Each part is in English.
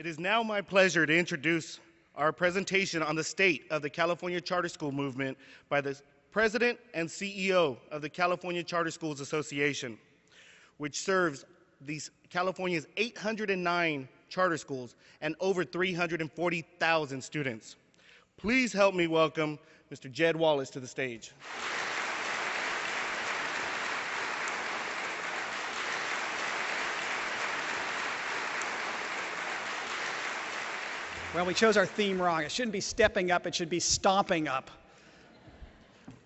It is now my pleasure to introduce our presentation on the state of the California Charter School movement by the President and CEO of the California Charter Schools Association, which serves California's 809 charter schools and over 340,000 students. Please help me welcome Mr. Jed Wallace to the stage. Well, we chose our theme wrong. It shouldn't be stepping up, it should be stomping up.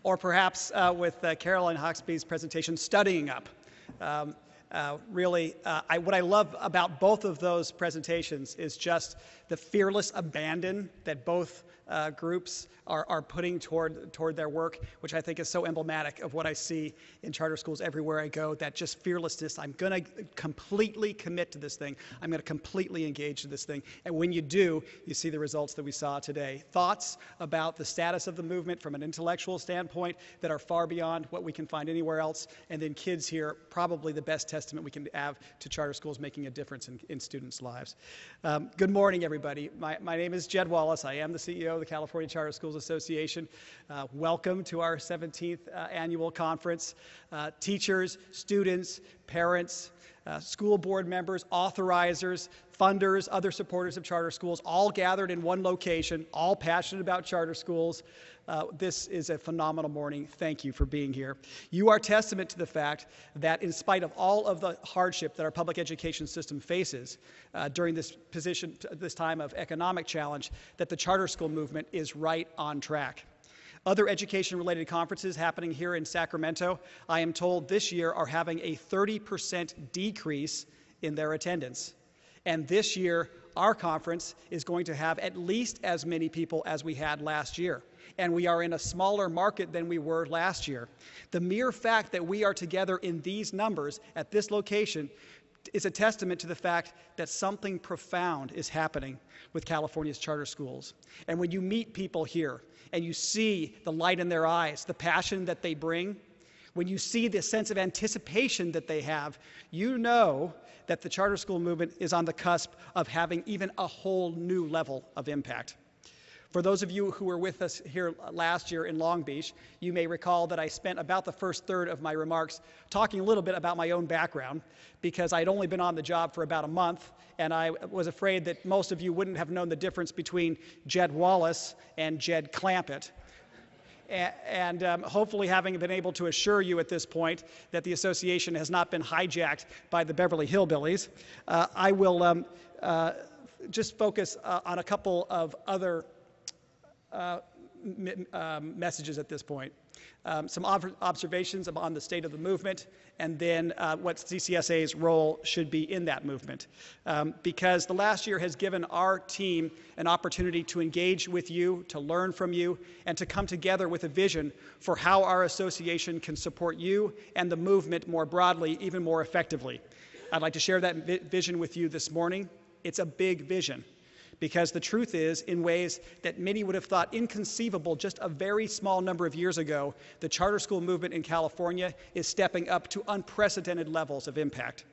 Or perhaps with Caroline Hawksby's presentation, studying up. What I love about both of those presentations is just the fearless abandon that both groups are putting toward their work, which I think is so emblematic of what I see in charter schools everywhere I go, that just fearlessness. I'm going to completely commit to this thing. I'm going to completely engage in this thing. And when you do, you see the results that we saw today. Thoughts about the status of the movement from an intellectual standpoint that are far beyond what we can find anywhere else. And then kids here, probably the best testament we can have to charter schools making a difference in students' lives. Good morning, everybody. My name is Jed Wallace. I am the CEO of the California Charter Schools Association. Welcome to our 17th annual conference. Teachers, students, parents, school board members, authorizers, funders, other supporters of charter schools, all gathered in one location, all passionate about charter schools. This is a phenomenal morning. Thank you for being here. You are testament to the fact that in spite of all of the hardship that our public education system faces during this time of economic challenge, that the charter school movement is right on track. Other education-related conferences happening here in Sacramento, I am told this year are having a 30% decrease in their attendance. And this year, our conference is going to have at least as many people as we had last year. And we are in a smaller market than we were last year. The mere fact that we are together in these numbers at this location is a testament to the fact that something profound is happening with California's charter schools. And when you meet people here and you see the light in their eyes, the passion that they bring, when you see the sense of anticipation that they have, you know that the charter school movement is on the cusp of having even a whole new level of impact. For those of you who were with us here last year in Long Beach, you may recall that I spent about the first third of my remarks talking a little bit about my own background, because I'd only been on the job for about a month, and I was afraid that most of you wouldn't have known the difference between Jed Wallace and Jed Clampett. And hopefully having been able to assure you at this point that the association has not been hijacked by the Beverly Hillbillies, I will just focus on a couple of other messages at this point. Some observations on the state of the movement, and then what CCSA's role should be in that movement. Because the last year has given our team an opportunity to engage with you, to learn from you, and to come together with a vision for how our association can support you and the movement more broadly, even more effectively. I'd like to share that vision with you this morning. It's a big vision, because the truth is, in ways that many would have thought inconceivable just a very small number of years ago, the charter school movement in California is stepping up to unprecedented levels of impact.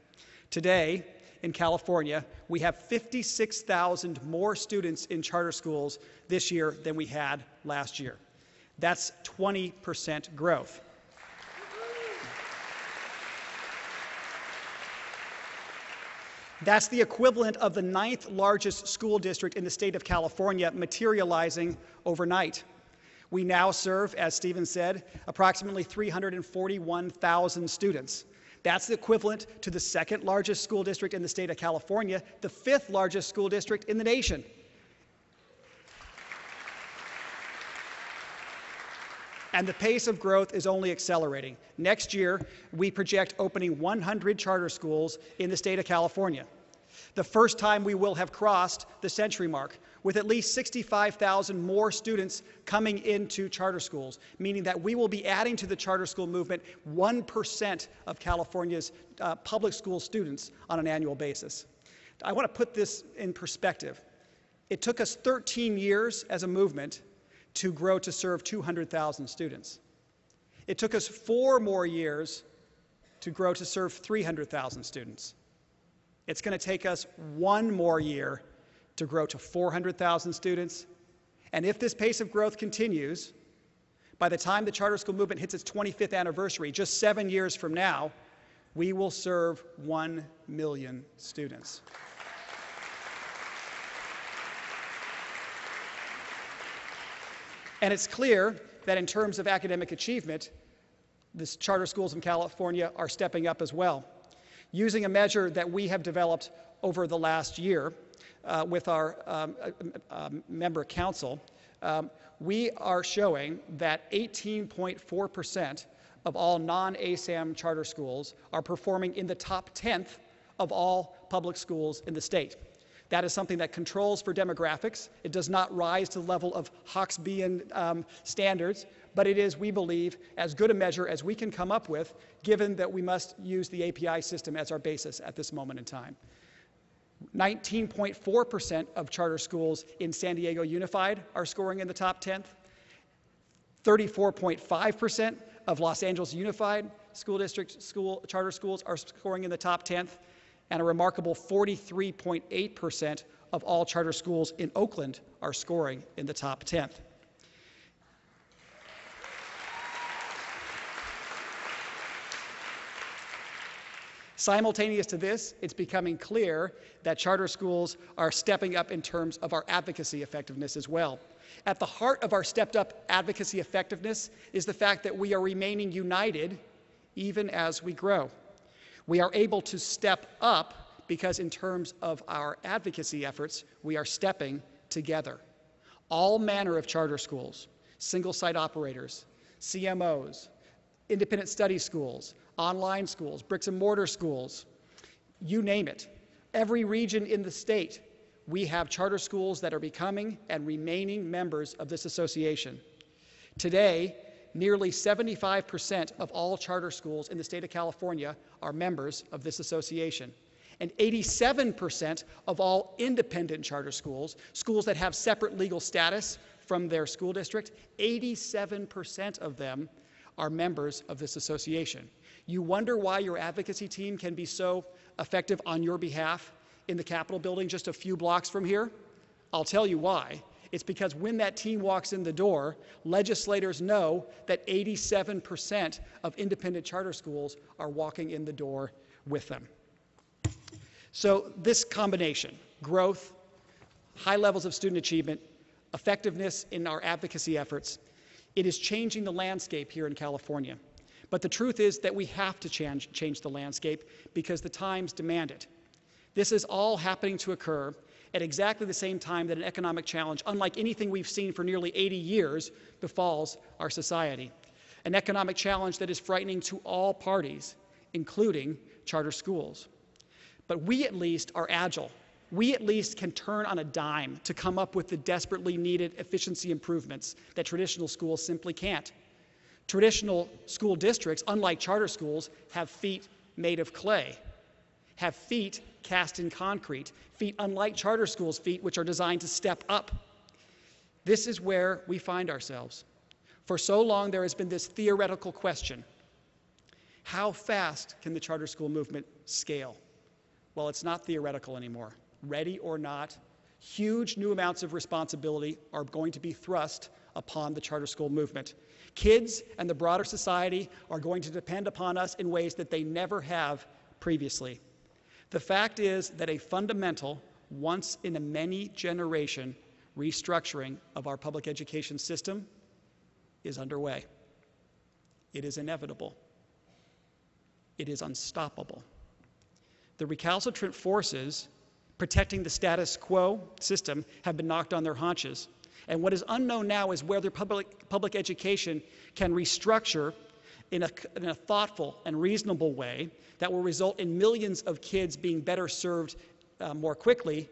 Today, in California, we have 56,000 more students in charter schools this year than we had last year. That's 20% growth. That's the equivalent of the 9th largest school district in the state of California materializing overnight. We now serve, as Stephen said, approximately 341,000 students. That's the equivalent to the 2nd largest school district in the state of California, the 5th largest school district in the nation. And the pace of growth is only accelerating. Next year, we project opening 100 charter schools in the state of California. The first time we will have crossed the century mark, with at least 65,000 more students coming into charter schools, meaning that we will be adding to the charter school movement 1% of California's public school students on an annual basis. I want to put this in perspective. It took us 13 years as a movement to grow to serve 200,000 students. It took us 4 more years to grow to serve 300,000 students. It's going to take us 1 more year to grow to 400,000 students. And if this pace of growth continues, by the time the charter school movement hits its 25th anniversary, just 7 years from now, we will serve 1 million students. And it's clear that in terms of academic achievement, the charter schools in California are stepping up as well. Using a measure that we have developed over the last year with our member council, we are showing that 18.4% of all non-ASAM charter schools are performing in the top 10th of all public schools in the state. That is something that controls for demographics. It does not rise to the level of Hawksbean standards, but it is, we believe, as good a measure as we can come up with, given that we must use the API system as our basis at this moment in time. 19.4% of charter schools in San Diego Unified are scoring in the top 10th. 34.5% of Los Angeles Unified School District charter schools are scoring in the top 10th. And a remarkable 43.8% of all charter schools in Oakland are scoring in the top 10th. Simultaneous to this, it's becoming clear that charter schools are stepping up in terms of our advocacy effectiveness as well. At the heart of our stepped-up advocacy effectiveness is the fact that we are remaining united even as we grow. We are able to step up because in terms of our advocacy efforts, we are stepping together. All manner of charter schools, single-site operators, CMOs, independent study schools, online schools, bricks and mortar schools, you name it. Every region in the state, we have charter schools that are becoming and remaining members of this association. Today, nearly 75% of all charter schools in the state of California are members of this association. And 87% of all independent charter schools, schools that have separate legal status from their school district, 87% of them are members of this association. You wonder why your advocacy team can be so effective on your behalf in the Capitol building just a few blocks from here? I'll tell you why. It's because when that team walks in the door, legislators know that 87% of independent charter schools are walking in the door with them. So this combination, growth, high levels of student achievement, effectiveness in our advocacy efforts, it is changing the landscape here in California. But the truth is that we have to change the landscape because the times demand it. This is all happening to occur at exactly the same time that an economic challenge, unlike anything we've seen for nearly 80 years, befalls our society. An economic challenge that is frightening to all parties, including charter schools. But we at least are agile. We at least can turn on a dime to come up with the desperately needed efficiency improvements that traditional schools simply can't. Traditional school districts, unlike charter schools, have feet made of clay, have feet cast in concrete, feet unlike charter schools' feet, which are designed to step up. This is where we find ourselves. For so long, there has been this theoretical question: how fast can the charter school movement scale? Well, it's not theoretical anymore. Ready or not, huge new amounts of responsibility are going to be thrust upon the charter school movement. Kids and the broader society are going to depend upon us in ways that they never have previously. The fact is that a fundamental, once-in-a-many-generation restructuring of our public education system is underway. It is inevitable. It is unstoppable. The recalcitrant forces protecting the status quo system have been knocked on their haunches. And what is unknown now is whether public education can restructure in a thoughtful and reasonable way that will result in millions of kids being better served more quickly,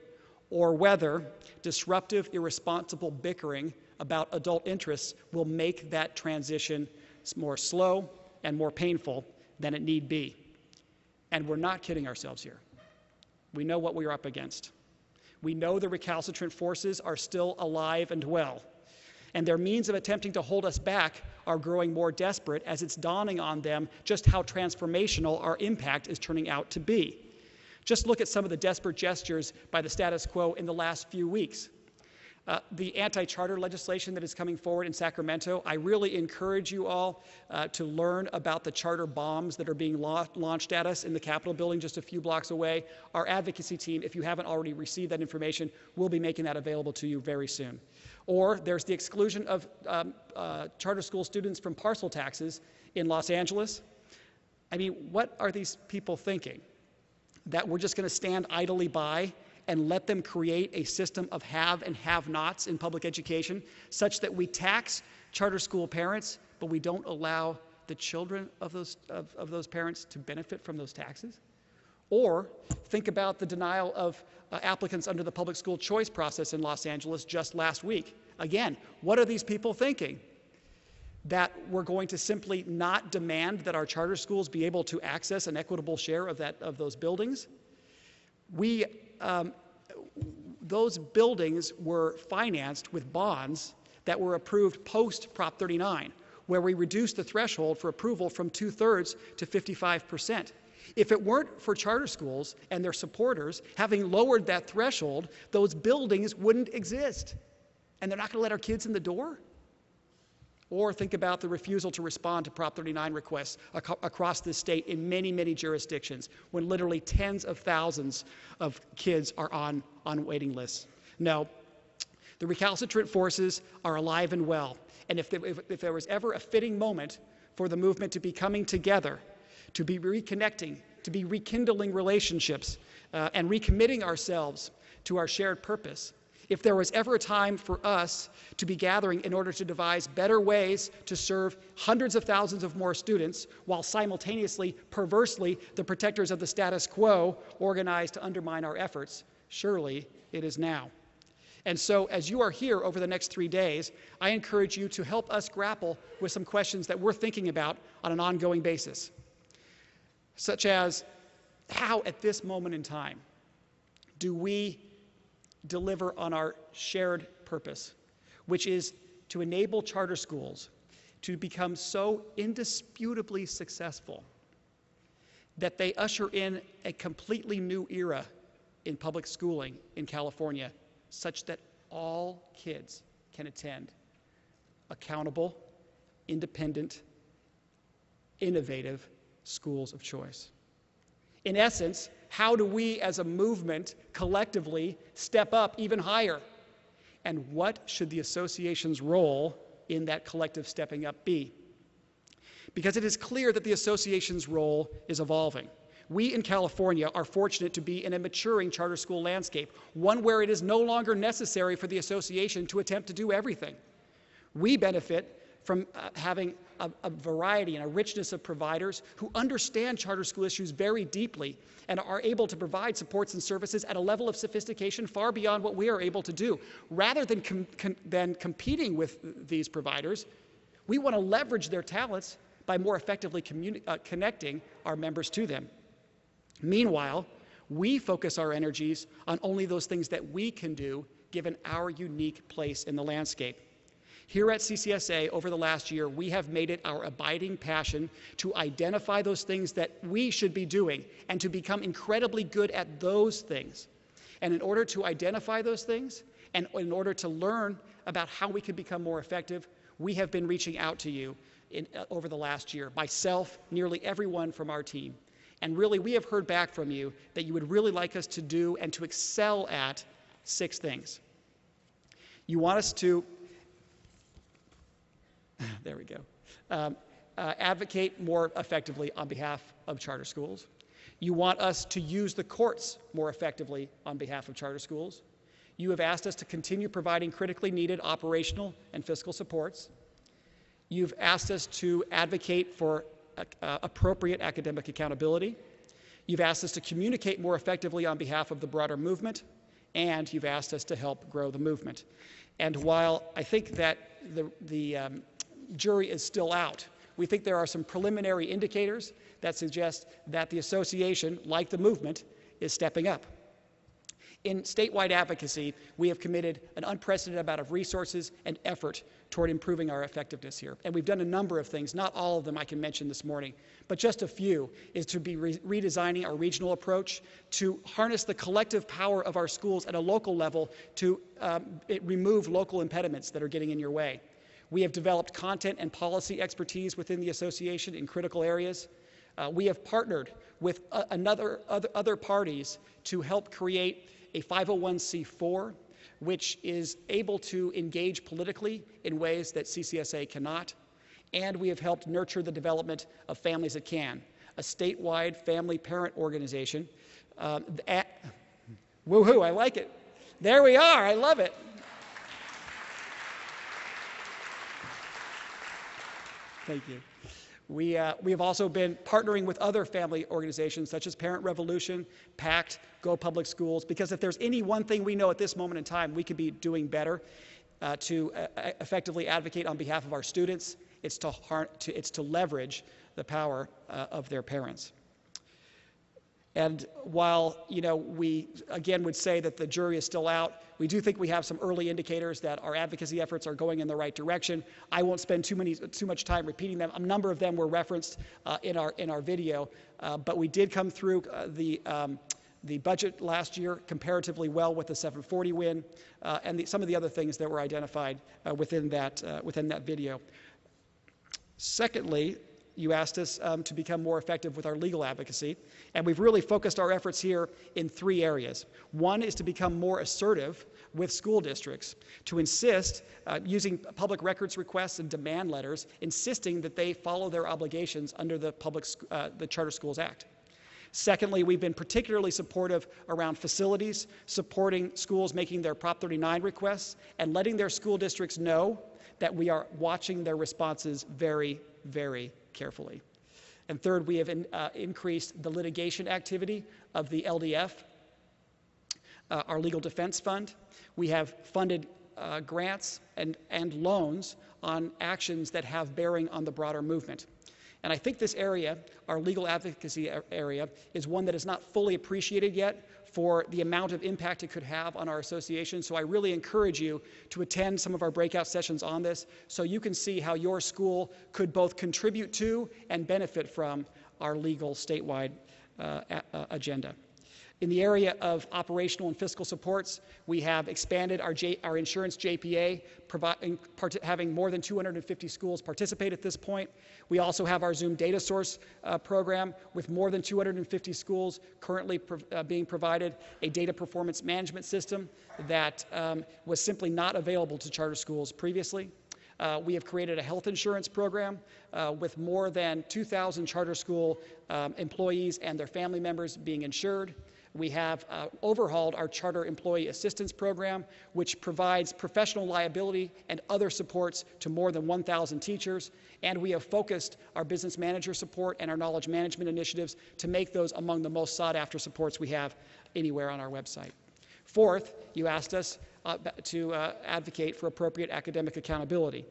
or whether disruptive, irresponsible bickering about adult interests will make that transition more slow and more painful than it need be. And we're not kidding ourselves here. We know what we're up against. We know the recalcitrant forces are still alive and well, and their means of attempting to hold us back are growing more desperate as it's dawning on them just how transformational our impact is turning out to be. Just look at some of the desperate gestures by the status quo in the last few weeks. The anti-charter legislation that is coming forward in Sacramento, I really encourage you all to learn about the charter bombs that are being launched at us in the Capitol building just a few blocks away. Our advocacy team, if you haven't already received that information, will be making that available to you very soon. Or there's the exclusion of charter school students from parcel taxes in Los Angeles. I mean, what are these people thinking? That we're just going to stand idly by and let them create a system of have and have-nots in public education such that we tax charter school parents, but we don't allow the children of those parents to benefit from those taxes? Or think about the denial of applicants under the public school choice process in Los Angeles just last week. Again, what are these people thinking? That we're going to simply not demand that our charter schools be able to access an equitable share of those buildings? Those buildings were financed with bonds that were approved post Prop 39, where we reduced the threshold for approval from 2/3 to 55%. If it weren't for charter schools and their supporters having lowered that threshold, those buildings wouldn't exist. And they're not going to let our kids in the door? Or think about the refusal to respond to Prop 39 requests across this state in many, many jurisdictions, when literally tens of thousands of kids are on waiting lists. No, the recalcitrant forces are alive and well. And if there was ever a fitting moment for the movement to be coming together, to be reconnecting, to be rekindling relationships, and recommitting ourselves to our shared purpose, if there was ever a time for us to be gathering in order to devise better ways to serve hundreds of thousands of more students while simultaneously, perversely, the protectors of the status quo organize to undermine our efforts, surely it is now. And so as you are here over the next 3 days, I encourage you to help us grapple with some questions that we're thinking about on an ongoing basis, such as how at this moment in time do we deliver on our shared purpose, which is to enable charter schools to become so indisputably successful that they usher in a completely new era in public schooling in California, such that all kids can attend accountable, independent, innovative schools of choice. In essence, how do we as a movement collectively step up even higher? And what should the association's role in that collective stepping up be? Because it is clear that the association's role is evolving. We in California are fortunate to be in a maturing charter school landscape, one where it is no longer necessary for the association to attempt to do everything. We benefit from having a variety and a richness of providers who understand charter school issues very deeply and are able to provide supports and services at a level of sophistication far beyond what we are able to do. Rather than competing with these providers, we want to leverage their talents by more effectively connecting our members to them. Meanwhile, we focus our energies on only those things that we can do given our unique place in the landscape. Here at CCSA, over the last year, we have made it our abiding passion to identify those things that we should be doing and to become incredibly good at those things. And in order to identify those things, and in order to learn about how we can become more effective, we have been reaching out to you over the last year, myself, nearly everyone from our team. And really, we have heard back from you that you would really like us to do and to excel at 6 things. You want us to there we go. Advocate more effectively on behalf of charter schools. You want us to use the courts more effectively on behalf of charter schools. You have asked us to continue providing critically needed operational and fiscal supports. You've asked us to advocate for appropriate academic accountability. You've asked us to communicate more effectively on behalf of the broader movement. And you've asked us to help grow the movement. And while I think that the jury is still out, we think there are some preliminary indicators that suggest that the association, like the movement, is stepping up. In statewide advocacy, we have committed an unprecedented amount of resources and effort toward improving our effectiveness here. And we've done a number of things, not all of them I can mention this morning, but just a few, is to be redesigning our regional approach, to harness the collective power of our schools at a local level to remove local impediments that are getting in your way. We have developed content and policy expertise within the association in critical areas. We have partnered with other parties to help create a 501c4, which is able to engage politically in ways that CCSA cannot. And we have helped nurture the development of Families That Can, a statewide family parent organization. Woohoo, I like it. There we are, I love it. Thank you. We have also been partnering with other family organizations such as Parent Revolution, PACT, Go Public Schools, because if there's any one thing we know at this moment in time we could be doing better to effectively advocate on behalf of our students, it's to leverage the power of their parents. And while we again would say that the jury is still out, we do think we have some early indicators that our advocacy efforts are going in the right direction. I won't spend too much time repeating them. A number of them were referenced in our video, but we did come through the budget last year comparatively well with the 740 win, and some of the other things that were identified within that video. Secondly, you asked us to become more effective with our legal advocacy, and we've really focused our efforts here in 3 areas. One is to become more assertive with school districts, to insist, using public records requests and demand letters, insisting that they follow their obligations under the Charter Schools Act. Secondly, we've been particularly supportive around facilities, supporting schools making their Prop 39 requests, and letting their school districts know that we are watching their responses very, very carefully. And third, we have increased the litigation activity of the LDF, our legal defense fund. We have funded grants and loans on actions that have bearing on the broader movement. And I think this area, our legal advocacy area, is one that is not fully appreciated yet for the amount of impact it could have on our association. So I really encourage you to attend some of our breakout sessions on this so you can see how your school could both contribute to and benefit from our legal statewide agenda. In the area of operational and fiscal supports, we have expanded our insurance JPA, having more than 250 schools participate at this point. We also have our Zoom data source program with more than 250 schools currently being provided a data performance management system that was simply not available to charter schools previously. We have created a health insurance program with more than 2,000 charter school employees and their family members being insured. We have overhauled our Charter Employee Assistance Program, which provides professional liability and other supports to more than 1,000 teachers. And we have focused our business manager support and our knowledge management initiatives to make those among the most sought-after supports we have anywhere on our website. Fourth, you asked us to advocate for appropriate academic accountability.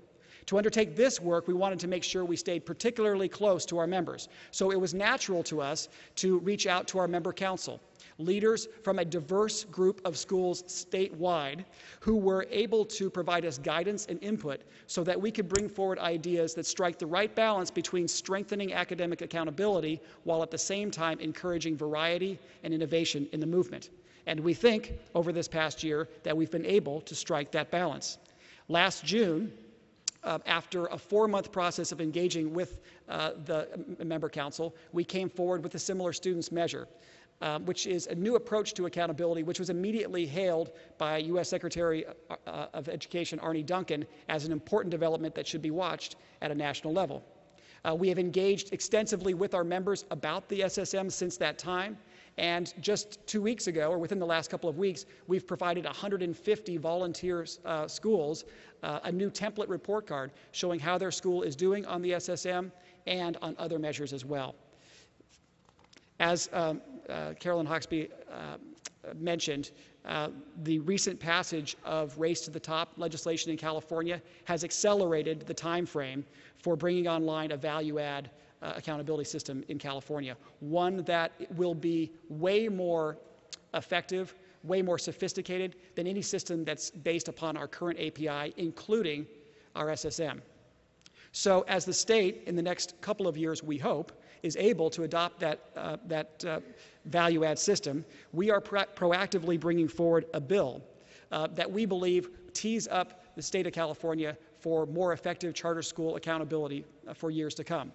To undertake this work, we wanted to make sure we stayed particularly close to our members. So it was natural to us to reach out to our member council, leaders from a diverse group of schools statewide who were able to provide us guidance and input so that we could bring forward ideas that strike the right balance between strengthening academic accountability while at the same time encouraging variety and innovation in the movement. And we think over this past year that we've been able to strike that balance. Last June, after a 4-month process of engaging with the member council, we came forward with a similar students measure, which is a new approach to accountability, which was immediately hailed by U.S. Secretary of Education Arne Duncan as an important development that should be watched at a national level. We have engaged extensively with our members about the SSM since that time, and just 2 weeks ago, or within the last couple of weeks, we've provided 150 volunteer schools a new template report card showing how their school is doing on the SSM and on other measures as well. As Carolyn Hawksby mentioned, the recent passage of Race to the Top legislation in California has accelerated the time frame for bringing online a value-add accountability system in California, one that will be way more effective, way more sophisticated than any system that's based upon our current API, including our SSM. So as the state, in the next couple of years, we hope, is able to adopt that value-add system, we are proactively bringing forward a bill that we believe tees up the state of California for more effective charter school accountability for years to come.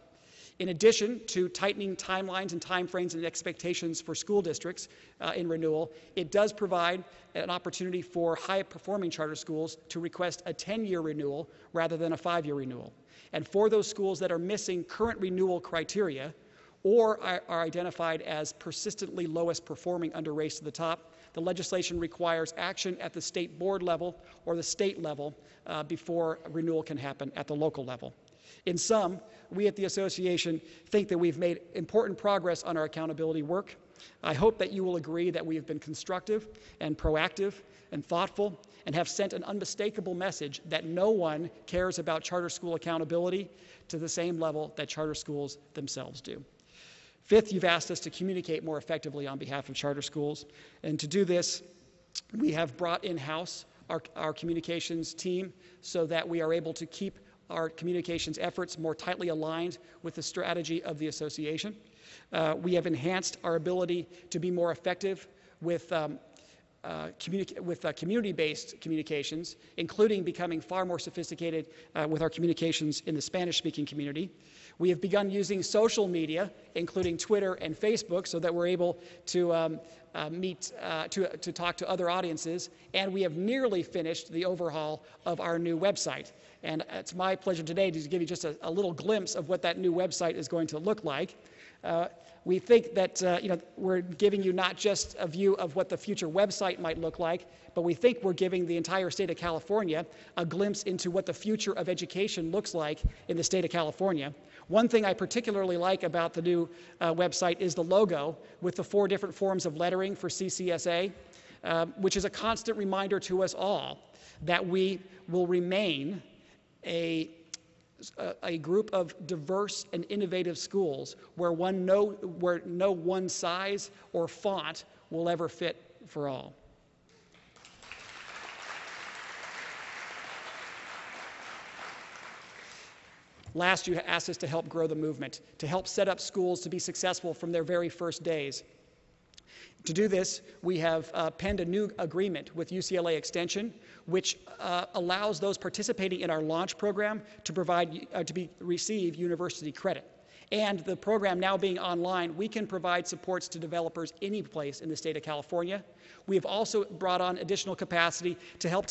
In addition to tightening timelines and timeframes and expectations for school districts in renewal, it does provide an opportunity for high-performing charter schools to request a 10-year renewal rather than a 5-year renewal. And for those schools that are missing current renewal criteria or are identified as persistently lowest performing under Race to the Top, the legislation requires action at the state board level or the state level before renewal can happen at the local level. In sum, we at the association think that we've made important progress on our accountability work. I hope that you will agree that we have been constructive and proactive and thoughtful and have sent an unmistakable message that no one cares about charter school accountability to the same level that charter schools themselves do. Fifth, you've asked us to communicate more effectively on behalf of charter schools. And to do this, we have brought in-house our communications team so that we are able to keep our communications efforts more tightly aligned with the strategy of the association. We have enhanced our ability to be more effective with community-based communications, including becoming far more sophisticated with our communications in the Spanish-speaking community. We have begun using social media, including Twitter and Facebook, so that we're able to to talk to other audiences, and we have nearly finished the overhaul of our new website. And it's my pleasure today to give you just a little glimpse of what that new website is going to look like. We think that we're giving you not just a view of what the future website might look like, but we think we're giving the entire state of California a glimpse into what the future of education looks like in the state of California. One thing I particularly like about the new website is the logo with the 4 different forms of lettering for CCSA, which is a constant reminder to us all that we will remain a group of diverse and innovative schools where no one size or font will ever fit for all. Last, you asked us to help grow the movement, to help set up schools to be successful from their very first days. To do this, we have penned a new agreement with UCLA Extension, which allows those participating in our launch program to receive university credit. And the program now being online, we can provide supports to developers any place in the state of California. We have also brought on additional capacity to help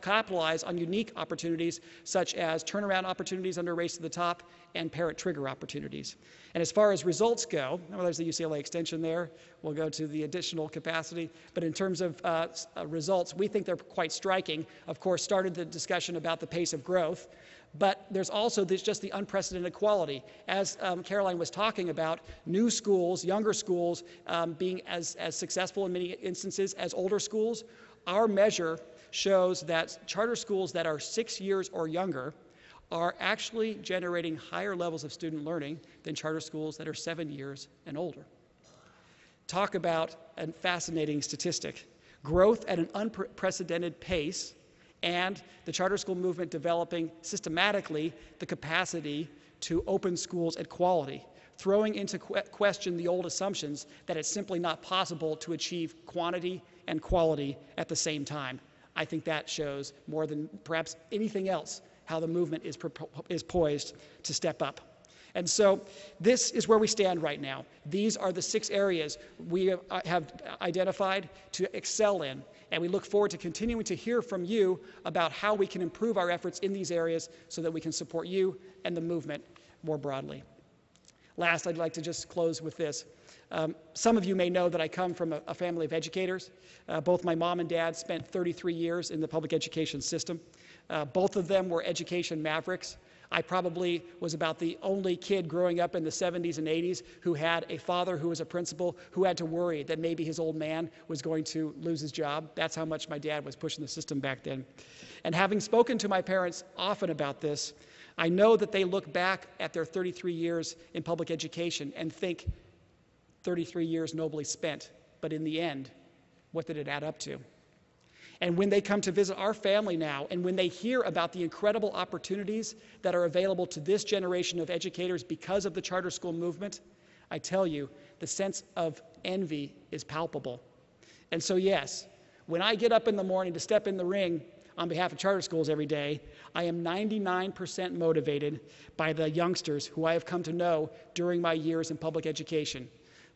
capitalize on unique opportunities such as turnaround opportunities under Race to the Top and parent trigger opportunities. And as far as results go, well, there's the UCLA Extension there. We'll go to the additional capacity. But in terms of results, we think they're quite striking. Of course, started the discussion about the pace of growth. But there's also just the unprecedented quality. As Caroline was talking about, new schools, younger schools, being as successful in many instances as older schools, our measure shows that charter schools that are 6 years or younger are actually generating higher levels of student learning than charter schools that are 7 years and older. Talk about a fascinating statistic. Growth at an unprecedented pace, and the charter school movement developing systematically the capacity to open schools at quality, throwing into question the old assumptions that it's simply not possible to achieve quantity and quality at the same time. I think that shows more than perhaps anything else how the movement is poised to step up. And so this is where we stand right now. These are the 6 areas we have identified to excel in. And we look forward to continuing to hear from you about how we can improve our efforts in these areas so that we can support you and the movement more broadly. Last, I'd like to just close with this. Some of you may know that I come from a family of educators. Both my mom and dad spent 33 years in the public education system. Both of them were education mavericks. I probably was about the only kid growing up in the 70s and 80s who had a father who was a principal who had to worry that maybe his old man was going to lose his job. That's how much my dad was pushing the system back then. And having spoken to my parents often about this, I know that they look back at their 33 years in public education and think 33 years nobly spent, but in the end, what did it add up to? And when they come to visit our family now, and when they hear about the incredible opportunities that are available to this generation of educators because of the charter school movement, I tell you, the sense of envy is palpable. And so yes, when I get up in the morning to step in the ring on behalf of charter schools every day, I am 99% motivated by the youngsters who I have come to know during my years in public education.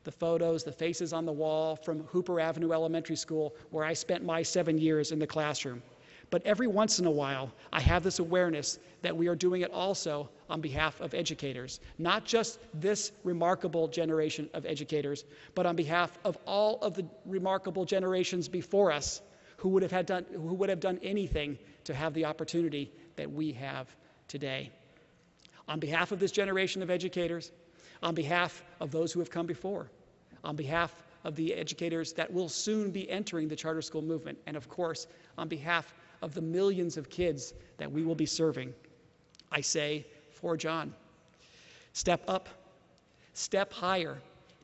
The photos, the faces on the wall from Hooper Avenue Elementary School, where I spent my 7 years in the classroom. But every once in a while, I have this awareness that we are doing it also on behalf of educators, not just this remarkable generation of educators, but on behalf of all of the remarkable generations before us who would have done anything to have the opportunity that we have today. On behalf of this generation of educators, on behalf of those who have come before, on behalf of the educators that will soon be entering the charter school movement, and of course, on behalf of the millions of kids that we will be serving, I say for John, step up, step higher,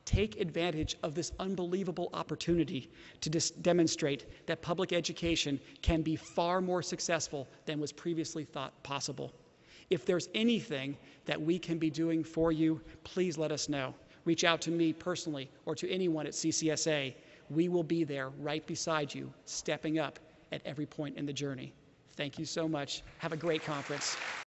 take advantage of this unbelievable opportunity to demonstrate that public education can be far more successful than was previously thought possible. If there's anything that we can be doing for you, please let us know. Reach out to me personally or to anyone at CCSA. We will be there right beside you, stepping up at every point in the journey. Thank you so much. Have a great conference.